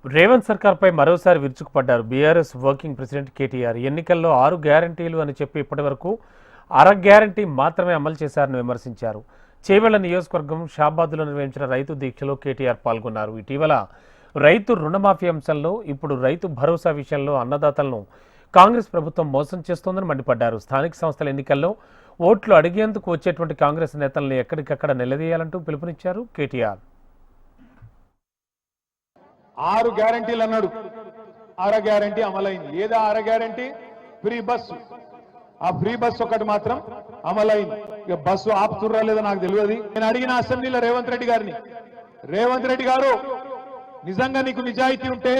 రేవంత్ సర్కార్పై మరోసారి విరుచుకుపడ్డారు BRS working president KTR. ఎన్నికల్లో 6 గ్యారంటీలు అని చెప్పి ఇప్పటివరకు అర గ్యారంటీ మాత్రమే అమలు చేశారని విమర్శించారు. చేవెళ్ల నియోజకవర్గం షాబాద్లో నిర్వహించిన రైతు దీక్షలో కేటీఆర్ పాల్గొన్నారు. ఇటీవల రైతు రుణమాఫీ అంశంలో, ఇప్పుడు రైతు భరోసా విషయంలో అన్నదాతలను కాంగ్రెస్ ప్రభుత్వం మోసం చేస్తోందని మండిపడ్డారు. స్థానిక సంస్థల ఎన్నికల్లో ఓట్లు అడిగేందుకు వచ్చేటువంటి కాంగ్రెస్ నేతలను ఎక్కడికక్కడ నిలదీయాలంటూ పిలుపునిచ్చారు కేటీఆర్. 6 గ్యారంటీలు అన్నాడు. అర గ్యారంటీ అమలైంది. ఏదా అర గ్యారంటీ? Free bus. ఆ ఫ్రీ బస్సు ఒకటి మాత్రం అమలైంది. ఇక బస్సు ఆపుతుర్రా లేదో నాకు తెలియదు. నేను అడిగిన అసెంబ్లీలో రేవంత్ రెడ్డి గారిని, రేవంత్ రెడ్డి గారు, నిజంగా నీకు నిజాయితీ ఉంటే,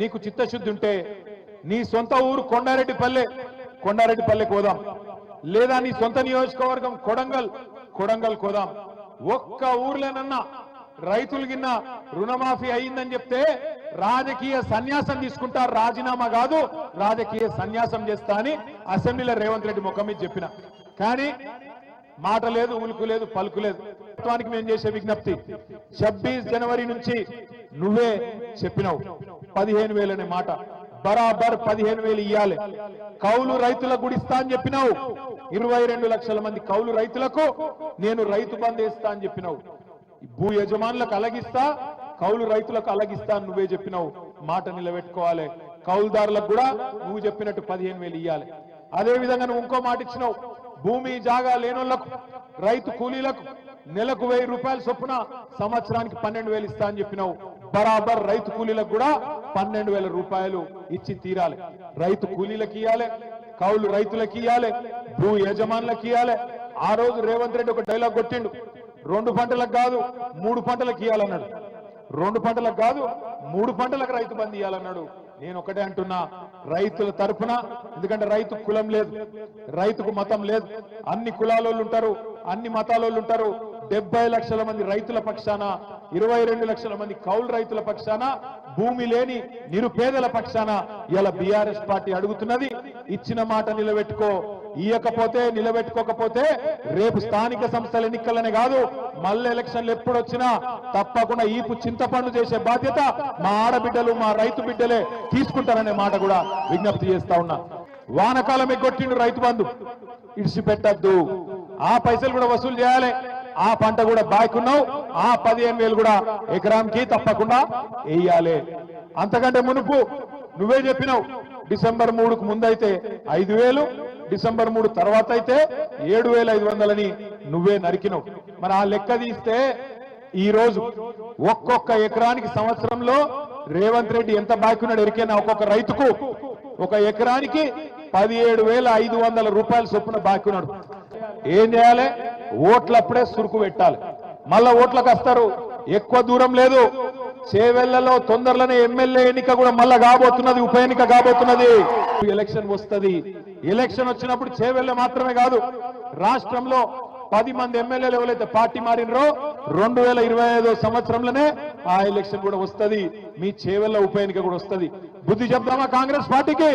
నీకు చిత్తశుద్ధి ఉంటే, నీ సొంత ఊరు కొండారెడ్డిపల్లె కోదాం, లేదా నీ సొంత నియోజకవర్గం కొడంగల్ కోదాం. ఒక్క ఊర్లోనన్నా రైతులు గిన్న రుణమాఫీ అయిందని చెప్తే రాజకీయ సన్యాసం తీసుకుంటారు. రాజీనామా కాదు, రాజకీయ సన్యాసం చేస్తా అని అసెంబ్లీలో రేవంత్ రెడ్డి ముఖం మీద చెప్పిన. కానీ మాట లేదు, ఉలుకు లేదు, పలుకు లేదు. ప్రభుత్వానికి మేము చేసే విజ్ఞప్తి, 26 జనవరి నుంచి నువ్వే చెప్పినావు 15,000 అనే మాట. బరాబర్ 15,000 ఇయ్యాలి. కౌలు రైతులకు కూడా ఇస్తా అని చెప్పినావు. 22 లక్షల మంది కౌలు రైతులకు నేను రైతు బంధు వేస్తా అని చెప్పినావు. భూ యజమానులకు అలగిస్తా, కౌలు రైతులకు అలగిస్తా అని నువ్వే చెప్పినావు. మాట నిలబెట్టుకోవాలి. కౌలుదారులకు కూడా నువ్వు చెప్పినట్టు 15,000 ఇయ్యాలి. అదే విధంగా నువ్వు ఇంకో మాట ఇచ్చినావు, భూమి జాగా లేనోళ్లకు, రైతు కూలీలకు నెలకు 1000 రూపాయల చొప్పున సంవత్సరానికి 12,000 ఇస్తా అని చెప్పినావు. బరాబర్ రైతు కూలీలకు కూడా 12,000 రూపాయలు ఇచ్చి తీరాలి. రైతు కూలీలకు ఇయ్యాలి, కౌలు రైతులకు ఇయ్యాలి, భూ యజమానులకు ఇయ్యాలి. ఆ రోజు రేవంత్ రెడ్డి ఒక డైలాగ్ కొట్టిండు, 2 పంటలకు కాదు 3 పంటలకు ఇయ్యాలన్నాడు. 2 పంటలకు కాదు 3 పంటలకు రైతు బంధు ఇయ్యాలన్నాడు. నేను ఒకటే అంటున్నా, రైతుల తరఫున, ఎందుకంటే రైతు కులం లేదు, రైతుకు మతం లేదు, అన్ని కులాలోళ్ళు ఉంటారు, అన్ని మతాలోళ్ళు ఉంటారు. 70 లక్షల మంది రైతుల పక్షాన, 22 లక్షల మంది కౌలు రైతుల పక్షాన, భూమి లేని నిరుపేదల పక్షాన ఇలా బీఆర్ఎస్ పార్టీ అడుగుతున్నది. ఇచ్చిన మాట నిలబెట్టుకో. ఇయ్యకపోతే, నిలబెట్టుకోకపోతే రేపు స్థానిక సంస్థల ఎన్నికలనే కాదు, మళ్ళీ ఎలక్షన్లు ఎప్పుడు వచ్చినా తప్పకుండా ఈపు చింతపండు చేసే బాధ్యత మా ఆడబిడ్డలు, మా రైతు బిడ్డలే తీసుకుంటారనే మాట కూడా విజ్ఞప్తి చేస్తా ఉన్నా. వానకాలం ఎగ్గొట్టిండు రైతు బంధు, ఇడిచిపెట్టద్దు. ఆ పైసలు కూడా వసూలు చేయాలి. ఆ పంట కూడా బాయ్కున్నావు, ఆ 15,000 కూడా ఎకరానికి తప్పకుండా వేయాలి. అంతకంటే మునుపు నువ్వే చెప్పినావు, డిసెంబర్ 3కు ముందైతే 5,000, డిసెంబర్ 3 తర్వాత అయితే 7,500 నువ్వే నరికినావు. మరి ఆ లెక్క తీస్తే ఈ రోజు ఒక్కొక్క ఎకరానికి సంవత్సరంలో రేవంత్ రెడ్డి ఎంత బాయ్కున్నాడు ఎరికైనా? ఒక్కొక్క రైతుకు ఒక ఎకరానికి 17,500 రూపాయల చొప్పున బాయ్కున్నాడు. ఏం చేయాలి? ఓట్లప్పుడే సురుకు పెట్టాలి. మళ్ళా ఓట్లకు వస్తారు. ఎక్కువ దూరం లేదు, చేవెళ్లలో తొందరలోనే ఎమ్మెల్యే ఎన్నిక కూడా మళ్ళా కాబోతున్నది, ఉప ఎన్నిక కాబోతున్నది. ఎలక్షన్ వస్తుంది. ఎలక్షన్ వచ్చినప్పుడు చేవెళ్ల మాత్రమే కాదు, రాష్ట్రంలో 10 మంది ఎమ్మెల్యేలు ఎవరైతే పార్టీ మారినరో 2025 సంవత్సరంలోనే ఆ ఎలక్షన్ కూడా వస్తుంది. మీ చేవెళ్ల ఉప ఎన్నిక కూడా వస్తుంది. బుద్ధి చెప్దామా కాంగ్రెస్ పార్టీకి?